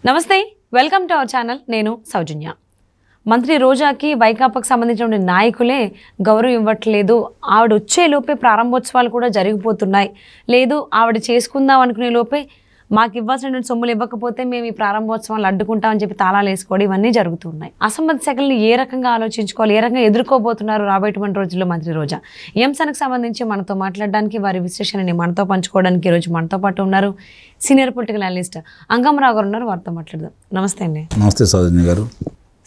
నమస్తే, welcome to our channel. నేను సౌజన్య. మంత్రి రోజాకి వైకాపాకు సంబంధించిన నాయకులే గౌరవం ఇవ్వట్లేదు. ఆవిడ వచ్చే లోపే ప్రారంభోత్సవాలు కూడా జరిగిపోతున్నాయి. లేదు ఆవిడ చేసుకుందాం అనుకునే లోపే మాకు ఇవ్వాల్సినటువంటి సొమ్ములు ఇవ్వకపోతే మేము ఈ ప్రారంభోత్సవాలు అడ్డుకుంటామని చెప్పి తాళాలు వేసుకోవడం ఇవన్నీ జరుగుతున్నాయి. అసంబద్ధ శాఖల్ని ఏ రకంగా ఆలోచించుకోవాలి, ఏ రకంగా ఎదుర్కోబోతున్నారు రాబోయేటువంటి రోజుల్లో మంత్రి రోజా? ఈ అంశానికి సంబంధించి మనతో మాట్లాడడానికి, వారి విశ్లేషణని మనతో పంచుకోవడానికి ఈరోజు మనతో పాటు ఉన్నారు సీనియర్ పొలిటికల్ అనలిస్ట్ అంగమరావు గారు ఉన్నారు. వారితో మాట్లాడదాం. నమస్తే అండి. నమస్తే సౌజన్య గారు.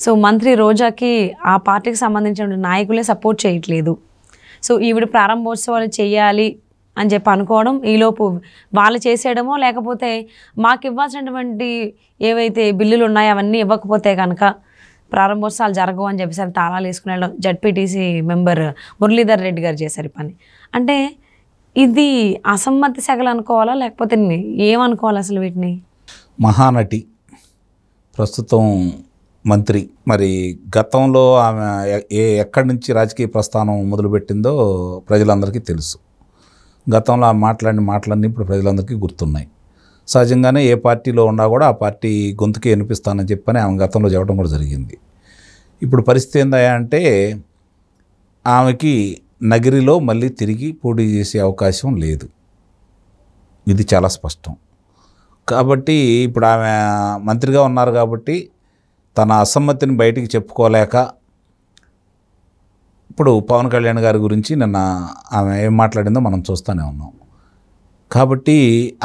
సో మంత్రి రోజాకి ఆ పార్టీకి సంబంధించిన నాయకులే సపోర్ట్ చేయట్లేదు. సో ఈవిడ ప్రారంభోత్సవాలు చేయాలి అని చెప్పి అనుకోవడం, ఈలోపు వాళ్ళు చేసేయడమో, లేకపోతే మాకు ఇవ్వాల్సినటువంటి ఏవైతే బిల్లులు ఉన్నాయో అవన్నీ ఇవ్వకపోతే కనుక ప్రారంభోత్సవాలు జరగవు అని చెప్పేసి తాళాలు వేసుకుని వెళ్ళడం జడ్పీటీసీ మెంబర్ మురళీధర్ రెడ్డి గారు చేశారు పని. అంటే ఇది అసమ్మతి శాఖలు అనుకోవాలా, లేకపోతే ఏమనుకోవాలి అసలు వీటిని? మహానటి, ప్రస్తుతం మంత్రి. మరి గతంలో ఆమె ఎక్కడి నుంచి రాజకీయ ప్రస్థానం మొదలుపెట్టిందో ప్రజలందరికీ తెలుసు. గతంలో ఆమె మాట్లాడిన మాటలన్నీ ఇప్పుడు ప్రజలందరికీ గుర్తున్నాయి. సహజంగానే ఏ పార్టీలో ఉన్నా కూడా ఆ పార్టీ గొంతుకే వినిపిస్తానని చెప్పని ఆమె గతంలో చెప్పడం కూడా జరిగింది. ఇప్పుడు పరిస్థితి ఏందయ్యా అంటే ఆమెకి నగిరిలో మళ్ళీ తిరిగి పోటీ చేసే అవకాశం లేదు. ఇది చాలా స్పష్టం. కాబట్టి ఇప్పుడు ఆమె మంత్రిగా ఉన్నారు కాబట్టి తన అసమ్మతిని బయటికి చెప్పుకోలేక ఇప్పుడు పవన్ కళ్యాణ్ గారి గురించి నిన్న ఆమె ఏం మాట్లాడిందో మనం చూస్తూనే ఉన్నాం. కాబట్టి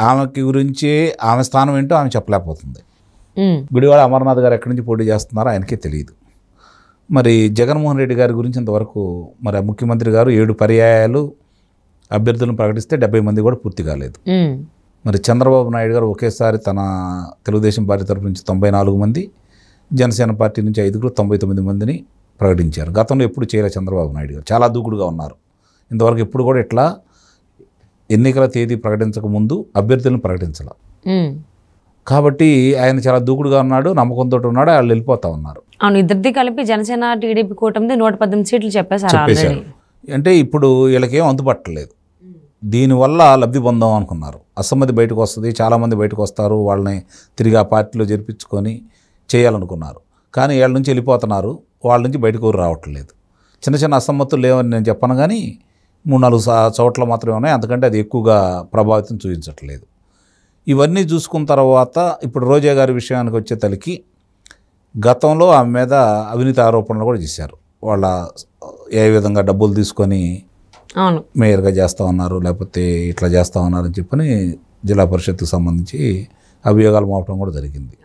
ఆమెకి గురించి ఆమె స్థానం ఏంటో ఆమె చెప్పలేకపోతుంది. గుడివాడ అమర్నాథ్ గారు ఎక్కడి నుంచి పోటీ చేస్తున్నారో ఆయనకే తెలియదు. మరి జగన్మోహన్ రెడ్డి గారి గురించి ఇంతవరకు మరి ముఖ్యమంత్రి గారు 7 పర్యాయాలు అభ్యర్థులను ప్రకటిస్తే 70 మంది కూడా పూర్తి కాలేదు. మరి చంద్రబాబు నాయుడు గారు ఒకేసారి తన తెలుగుదేశం పార్టీ తరఫు నుంచి 94 మంది, జనసేన పార్టీ నుంచి 5 99 మందిని ప్రకటించారు. గతంలో ఎప్పుడు చేయలేదు చంద్రబాబు నాయుడు గారు. చాలా దూకుడుగా ఉన్నారు. ఇంతవరకు ఎప్పుడు కూడా ఇట్లా ఎన్నికల తేదీ ప్రకటించక ముందు అభ్యర్థులను ప్రకటించాల. కాబట్టి ఆయన చాలా దూకుడుగా ఉన్నాడు, నమ్మకంతో ఉన్నాడు. వాళ్ళు వెళ్ళిపోతా ఉన్నారు. అవును, ఇద్దరిది కలిపి జనసేన టీడీపీ కూటమిది 118 సీట్లు చెప్పేశారు. అంటే ఇప్పుడు వీళ్ళకేం అంతుపట్టలేదు. దీనివల్ల లబ్ధి పొందాం అనుకున్నారు. అసమ్మతి బయటకు వస్తుంది, చాలామంది బయటకు వస్తారు, వాళ్ళని తిరిగి ఆ పార్టీలో జరిపించుకొని చేయాలనుకున్నారు. కానీ వీళ్ళ నుంచి వెళ్ళిపోతున్నారు, వాళ్ళ నుంచి బయటకు రావట్లేదు. చిన్న చిన్న అసమ్మతులు లేవని నేను చెప్పను, కానీ 3-4 చోట్ల మాత్రమే ఉన్నాయి. అందుకంటే అది ఎక్కువగా ప్రభావితం చూపించట్లేదు. ఇవన్నీ చూసుకున్న తర్వాత ఇప్పుడు రోజా గారి విషయానికి వచ్చే తలకి గతంలో ఆమె మీద అవినీతి ఆరోపణలు కూడా చేశారు. వాళ్ళ ఏ విధంగా డబ్బులు తీసుకొని మేయర్గా చేస్తూ ఉన్నారు, లేకపోతే ఇట్లా చేస్తూ ఉన్నారని చెప్పని జిల్లా పరిషత్కు సంబంధించి అభియోగాలు మోపడం కూడా జరిగింది.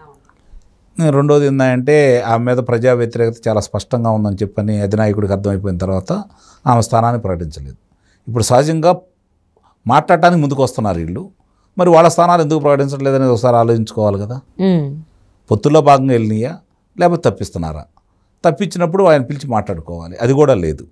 రెండోది ఏంటంటే ఆమె మీద ప్రజా వ్యతిరేకత చాలా స్పష్టంగా ఉందని చెప్పని అధినాయకుడికి అర్థమైపోయిన తర్వాత ఆమె స్థానాన్ని ప్రకటించలేదు. ఇప్పుడు సహజంగా మాట్లాడటానికి ముందుకు వస్తున్నారు వీళ్ళు. మరి వాళ్ళ స్థానాలు ఎందుకు ప్రకటించట్లేదు అనేది ఒకసారి ఆలోచించుకోవాలి కదా. పొత్తుల్లో భాగంగా వెళ్ళినాయా, లేకపోతే తప్పిస్తున్నారా? తప్పించినప్పుడు ఆయన పిలిచి మాట్లాడుకోవాలి. అది కూడా లేదు.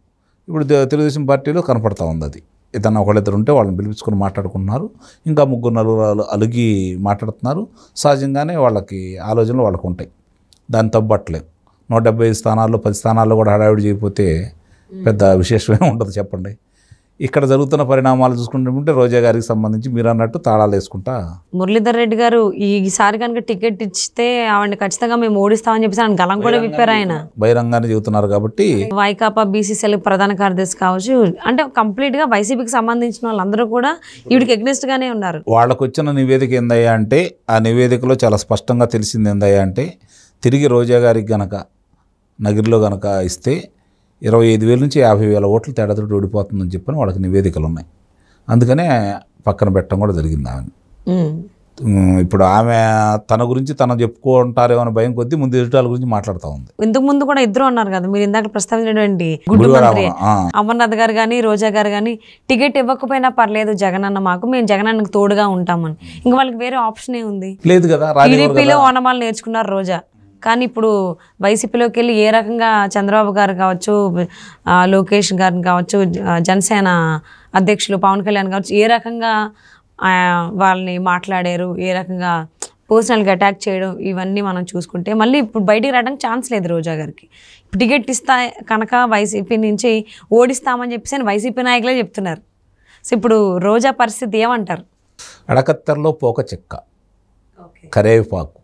ఇప్పుడు తెలుగుదేశం పార్టీలో కనపడతా ఉంది. అది ఏదన్నా ఒకళ్ళిద్దరు ఉంటే వాళ్ళని పిలిపించుకొని మాట్లాడుకుంటున్నారు. ఇంకా 3-4 అలిగి మాట్లాడుతున్నారు. సహజంగానే వాళ్ళకి ఆలోచనలు వాళ్ళకు ఉంటాయి. దాన్ని తప్పట్లేదు. 175 స్థానాల్లో 10 స్థానాల్లో కూడా హడావిడి చేయకపోతే పెద్ద విశేషమే ఉంటుంది చెప్పండి. ఇక్కడ జరుగుతున్న పరిణామాలు చూసుకుంటుంటే రోజా గారికి సంబంధించి మీరు అన్నట్టు తాళాలు వేసుకుంటా మురళీధర్ రెడ్డి గారు ఈసారి కనుక టికెట్ ఇస్తే ఆవిడని ఖచ్చితంగా మేము ఓడిస్తామని చెప్పేసి ఆయన గలం కూడా విప్పారు. ఆయన బహిరంగానే చెబుతున్నారు. కాబట్టి వైకాపా బీసీసీఎల్ ప్రధాన కార్యదర్శి కావచ్చు, అంటే కంప్లీట్ గా వైసీపీకి సంబంధించిన వాళ్ళందరూ కూడా ఈవిడికి ఎగ్నెస్ట్ గానే ఉన్నారు. వాళ్ళకు వచ్చిన నివేదిక ఏందయ్యా అంటే ఆ నివేదికలో చాలా స్పష్టంగా తెలిసింది ఏందయ్యా అంటే తిరిగి రోజా గారికి గనక నగిరిలో గనక ఇస్తే 25,000 నుంచి 50,000 ఓట్లు తేడాతో ఓడిపోతుందని చెప్పని వాళ్ళకి నివేదికలు ఉన్నాయి. అందుకనే పక్కన పెట్టడం కూడా జరిగింది ఆమె. ఇప్పుడు ఆమె తన గురించి తను చెప్పుకుంటారేమో అని భయం కొద్దీ ముందు ఎదుటాల గురించి మాట్లాడుతూ ఉంది. ఇంతకు ముందు కూడా ఇద్దరు అన్నారు కదా, మీరు ఇందాక ప్రస్తావించినటువంటి గుడ్డు మంత్రి అమర్నాథ్ గారు కానీ రోజా గారు కానీ టికెట్ ఇవ్వకపోయినా పర్లేదు జగనన్న మాకు, మేము జగనన్నకు తోడుగా ఉంటామని. ఇంకా వాళ్ళకి వేరే ఆప్షన్ ఉంది లేదు కదా. టీడీపీలో ఓనమాలు నేర్చుకున్నారు రోజా. కానీ ఇప్పుడు వైసీపీలోకి వెళ్ళి ఏ రకంగా చంద్రబాబు గారు కావచ్చు, లోకేష్ గారిని కావచ్చు, జనసేన అధ్యక్షులు పవన్ కళ్యాణ్ కావచ్చు, ఏ రకంగా వాళ్ళని మాట్లాడారు, ఏ రకంగా పర్సనల్గా అటాక్ చేయడం, ఇవన్నీ మనం చూసుకుంటే మళ్ళీ ఇప్పుడు బయటికి రావడానికి ఛాన్స్ లేదు రోజా గారికి. టికెట్ ఇస్తా కనుక వైసీపీ నుంచి ఓడిస్తామని చెప్పేసి వైసీపీ నాయకులే చెప్తున్నారు. సో ఇప్పుడు రోజా పరిస్థితి ఏమంటారు? అడకత్తర్లో పోక చెక్క, కరేపాకు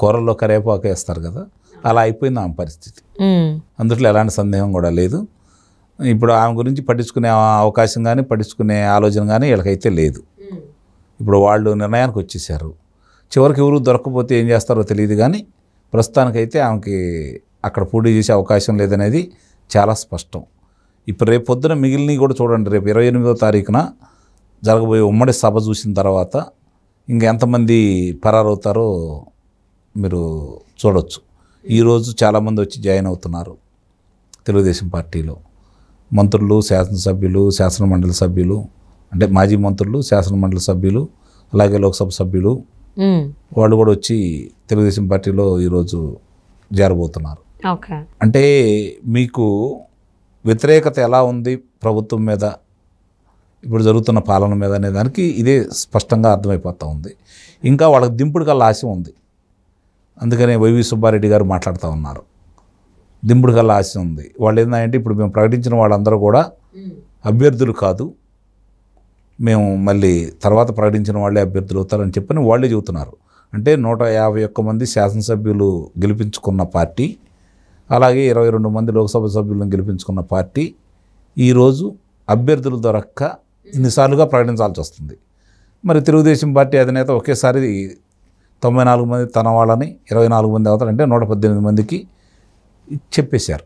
కూరల్లో కరివేపాకు వేస్తారు కదా, అలా అయిపోయింది ఆమె పరిస్థితి. అందుట్లో ఎలాంటి సందేహం కూడా లేదు. ఇప్పుడు ఆమె గురించి పట్టించుకునే అవకాశం కానీ పట్టించుకునే ఆలోచన కానీ వీళ్ళకైతే లేదు. ఇప్పుడు వాళ్ళు నిర్ణయానికి వచ్చేసారు. చివరికి ఎవరు దొరకకపోతే ఏం చేస్తారో తెలియదు, కానీ ప్రస్తుతానికైతే ఆమెకి అక్కడ పోటీ చేసే అవకాశం లేదనేది చాలా స్పష్టం. ఇప్పుడు రేపు పొద్దున మిగిలినవి కూడా చూడండి. రేపు 28వ తారీఖున జరగబోయే ఉమ్మడి సభ చూసిన తర్వాత ఇంకెంతమంది పరారవుతారో మీరు చూడవచ్చు. ఈరోజు చాలామంది వచ్చి జాయిన్ అవుతున్నారు తెలుగుదేశం పార్టీలో. మంత్రులు, శాసనసభ్యులు, శాసనమండలి సభ్యులు, అంటే మాజీ మంత్రులు, శాసనమండలి సభ్యులు, అలాగే లోక్సభ సభ్యులు వాళ్ళు కూడా వచ్చి తెలుగుదేశం పార్టీలో ఈరోజు చేరబోతున్నారు. అంటే మీకు వ్యతిరేకత ఎలా ఉంది ప్రభుత్వం మీద, ఇప్పుడు జరుగుతున్న పాలన మీద అనే దానికి ఇదే స్పష్టంగా అర్థమైపోతూ ఉంది. ఇంకా వాళ్ళకి దింపుడు కల్లా ఆశ ఉంది. అందుకనే వైవి సుబ్బారెడ్డి గారు మాట్లాడుతూ ఉన్నారు, దింపుడు కల్లా ఆశ ఉంది. వాళ్ళు ఏంటంటే ఇప్పుడు మేము ప్రకటించిన వాళ్ళందరూ కూడా అభ్యర్థులు కాదు, మేము మళ్ళీ తర్వాత ప్రకటించిన వాళ్ళే అభ్యర్థులు అవుతారని చెప్పని వాళ్ళే చెబుతున్నారు. అంటే 151 మంది శాసనసభ్యులు గెలిపించుకున్న పార్టీ, అలాగే 22 మంది లోక్సభ సభ్యులను గెలిపించుకున్న పార్టీ ఈరోజు అభ్యర్థులు దొరక్క ఇన్నిసార్లుగా ప్రకటించాల్సి వస్తుంది. మరి తెలుగుదేశం పార్టీ అధినేత ఒకేసారి 94 మంది తన వాళ్ళని, 24 మంది అవుతారంటే 118 మందికి చెప్పేశారు.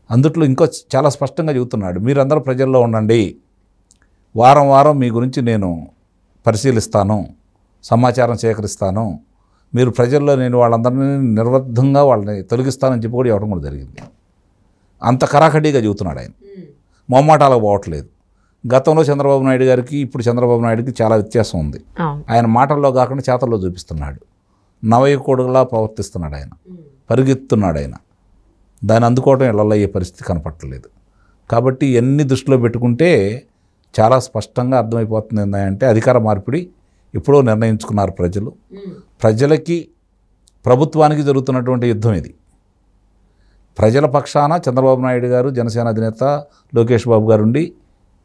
అందుట్లో ఇంకో చాలా స్పష్టంగా చెబుతున్నాడు, మీరందరూ ప్రజల్లో ఉండండి, వారం వారం మీ గురించి నేను పరిశీలిస్తాను, సమాచారం సేకరిస్తాను, మీరు ప్రజల్లో నేను వాళ్ళందరినీ నిర్బద్ధంగా వాళ్ళని తొలగిస్తానని చెప్పి కూడా ఇవ్వడం కూడా జరిగింది. అంత కరాఖండిగా చెబుతున్నాడు ఆయన, మొమ్మాటాలకు పోవట్లేదు. గతంలో చంద్రబాబు నాయుడు గారికి ఇప్పుడు చంద్రబాబు నాయుడుకి చాలా వ్యత్యాసం ఉంది. ఆయన మాటల్లో కాకుండా చేతల్లో చూపిస్తున్నాడు, నవయువకుడులా ప్రవర్తిస్తున్నాడు, ఆయన పరిగెత్తున్నాడు, ఆయన దాన్ని అందుకోవడం ఇళ్లలో అయ్యే పరిస్థితి కనపట్టలేదు. కాబట్టి ఇవన్నీ దృష్టిలో పెట్టుకుంటే చాలా స్పష్టంగా అర్థమైపోతుంది ఏంటంటే అధికార మార్పిడి ఎప్పుడో నిర్ణయించుకున్నారు ప్రజలు. ప్రజలకి ప్రభుత్వానికి జరుగుతున్నటువంటి యుద్ధం ఇది. ప్రజల పక్షాన చంద్రబాబు నాయుడు గారు, జనసేన అధినేత లోకేష్ బాబు గారు ఉండి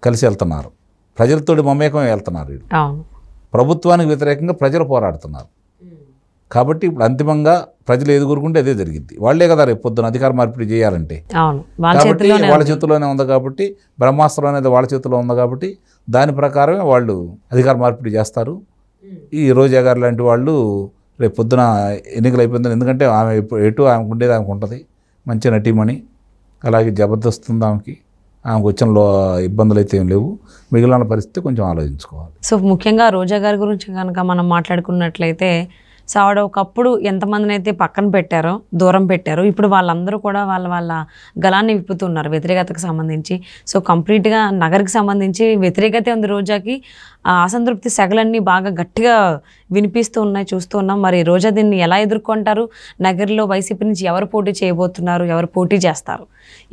కలిసి వెళ్తున్నారు, ప్రజలతోటి మమేకం వెళ్తున్నారు. ప్రభుత్వానికి వ్యతిరేకంగా ప్రజలు పోరాడుతున్నారు. కాబట్టి ఇప్పుడు అంతిమంగా ప్రజలు ఏది కోరుకుంటే అదే జరిగింది. వాళ్లే కదా రేపు పొద్దున అధికార మార్పిడి చేయాలంటే. కాబట్టి వాళ్ళ చేతిలోనే ఉంది, కాబట్టి బ్రహ్మాస్త్రం అనేది వాళ్ళ చేతిలో ఉంది, కాబట్టి దాని ప్రకారమే వాళ్ళు అధికార మార్పిడి చేస్తారు. ఈ రోజా గారు లాంటి వాళ్ళు రేపు పొద్దున ఎన్నికలు అయిపోయిందని, ఎందుకంటే ఆమె ఎటు ఆమెకు ఉండేది ఆమెకు ఉంటుంది, మంచి నటీమణి, అలాగే జబర్దస్త్ ఉంది ఆమెకి వచ్చిన ఇబ్బందులు అయితే ఏం లేవు. మిగిలిన పరిస్థితి కొంచెం ఆలోచించుకోవాలి. సో ముఖ్యంగా రోజా గారి గురించి కనుక మనం మాట్లాడుకున్నట్లయితే, సో ఆవిడ ఒకప్పుడు ఎంతమందిని అయితే పక్కన పెట్టారో, దూరం పెట్టారో, ఇప్పుడు వాళ్ళందరూ కూడా వాళ్ళ గలాన్ని విప్పుతున్నారు వ్యతిరేకతకు సంబంధించి. సో కంప్లీట్గా నగర్కి సంబంధించి వ్యతిరేకతే ఉంది రోజాకి. అసంతృప్తి సెగలన్నీ బాగా గట్టిగా వినిపిస్తూ ఉన్నాయి, చూస్తూ ఉన్నాం. మరి రోజా దీన్ని ఎలా ఎదుర్కొంటారు? నగర్లో వైసీపీ నుంచి ఎవరు పోటీ చేయబోతున్నారు, ఎవరు పోటీ చేస్తారు?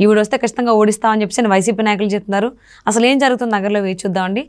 ఈవిడ వస్తే ఖచ్చితంగా ఓడిస్తామని చెప్పేసి వైసీపీ నాయకులు చెప్తున్నారు. అసలు ఏం జరుగుతుంది నగర్లో వేచి చూద్దామండి.